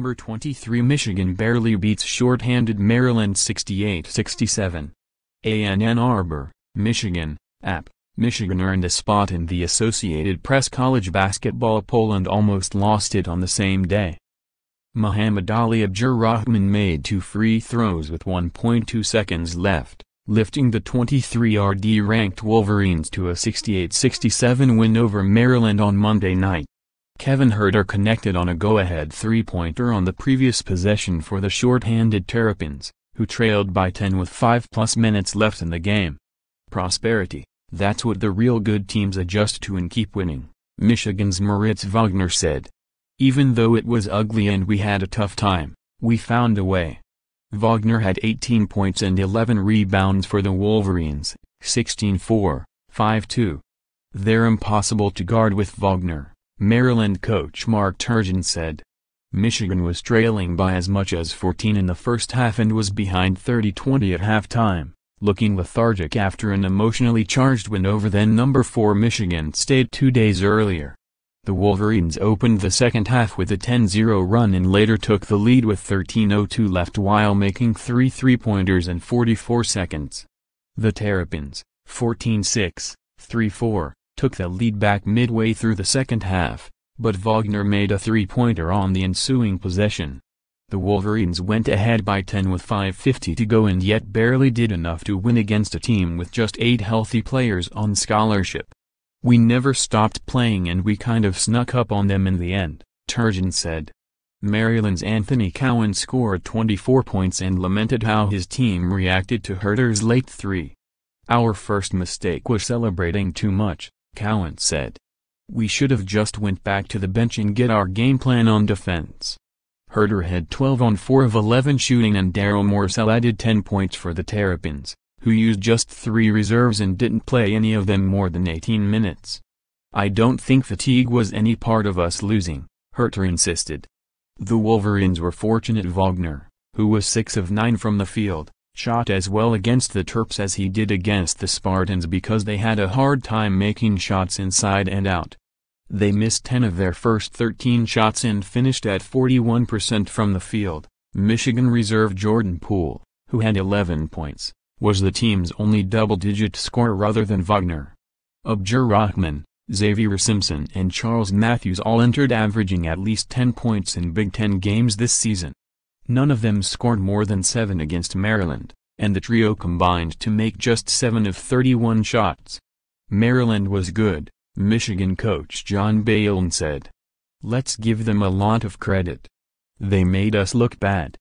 Number 23 Michigan barely beats short-handed Maryland 68-67. Ann Arbor, Michigan, App. Michigan earned a spot in the Associated Press college basketball poll and almost lost it on the same day. Muhammad Ali Abdur-Rahkman made 2 free throws with 1.2 seconds left, lifting the 23rd-ranked Wolverines to a 68-67 win over Maryland on Monday night. Kevin Huerter connected on a go-ahead three-pointer on the previous possession for the short-handed Terrapins, who trailed by 10 with 5+ minutes left in the game. Prosperity, that's what the real good teams adjust to and keep winning, Michigan's Moritz Wagner said. Even though it was ugly and we had a tough time, we found a way. Wagner had 18 points and 11 rebounds for the Wolverines, 16-4, 5-2. They're impossible to guard with Wagner, Maryland coach Mark Turgeon said. Michigan was trailing by as much as 14 in the first half and was behind 30-20 at halftime, looking lethargic after an emotionally charged win over then number 4 Michigan State 2 days earlier. The Wolverines opened the second half with a 10-0 run and later took the lead with 13:02 left while making 3 three-pointers in 44 seconds. The Terrapins, 14-6, 3-4, took the lead back midway through the second half, but Wagner made a three-pointer on the ensuing possession. The Wolverines went ahead by 10 with 5:50 to go and yet barely did enough to win against a team with just 8 healthy players on scholarship. We never stopped playing and we kind of snuck up on them in the end, Turgeon said. Maryland's Anthony Cowan scored 24 points and lamented how his team reacted to Huerter's late three. Our first mistake was celebrating too much, Cowan said. We should have just went back to the bench and get our game plan on defense. Huerter had 12 on 4 of 11 shooting and Daryl Morsell added 10 points for the Terrapins, who used just 3 reserves and didn't play any of them more than 18 minutes. I don't think fatigue was any part of us losing, Huerter insisted. The Wolverines were fortunate Wagner, who was 6 of 9 from the field, shot as well against the Terps as he did against the Spartans because they had a hard time making shots inside and out. They missed 10 of their first 13 shots and finished at 41% from the field. Michigan reserve Jordan Poole, who had 11 points, was the team's only double-digit scorer other than Wagner. Abdur-Rahkman, Xavier Simpson and Charles Matthews all entered averaging at least 10 points in Big Ten games this season. None of them scored more than 7 against Maryland, and the trio combined to make just 7 of 31 shots. Maryland was good, Michigan coach John Beilein said. Let's give them a lot of credit. They made us look bad.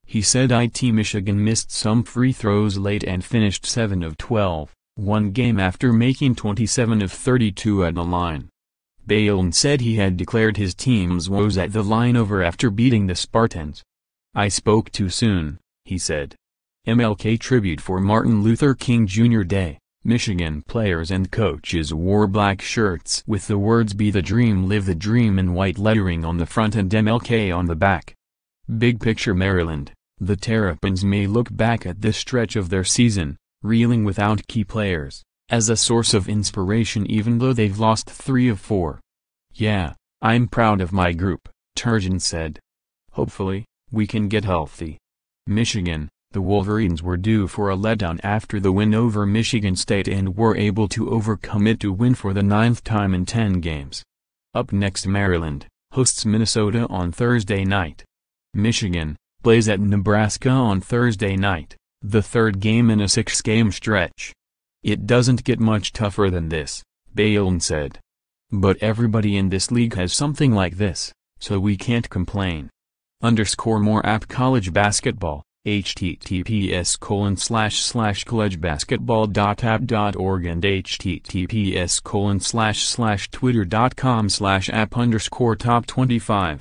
He said Michigan missed some free throws late and finished 7 of 12, one game after making 27 of 32 at the line. Beilein said he had declared his team's woes at the line over after beating the Spartans. I spoke too soon, he said. MLK tribute for Martin Luther King Jr. Day. Michigan players and coaches wore black shirts with the words "Be the Dream, Live the Dream" in white lettering on the front and MLK on the back. Big picture Maryland, the Terrapins may look back at this stretch of their season, reeling without key players, as a source of inspiration even though they've lost 3 of 4. Yeah, I'm proud of my group, Turgeon said. Hopefully, we can get healthy. Michigan. The Wolverines were due for a letdown after the win over Michigan State and were able to overcome it to win for the 9th time in 10 games. Up next Maryland, hosts Minnesota on Thursday night. Michigan, plays at Nebraska on Thursday night, the 3rd game in a 6-game stretch. It doesn't get much tougher than this, Beilein said. But everybody in this league has something like this, so we can't complain. _more app college basketball. https://collegebasketball.app.org and https://twitter.com/app_top25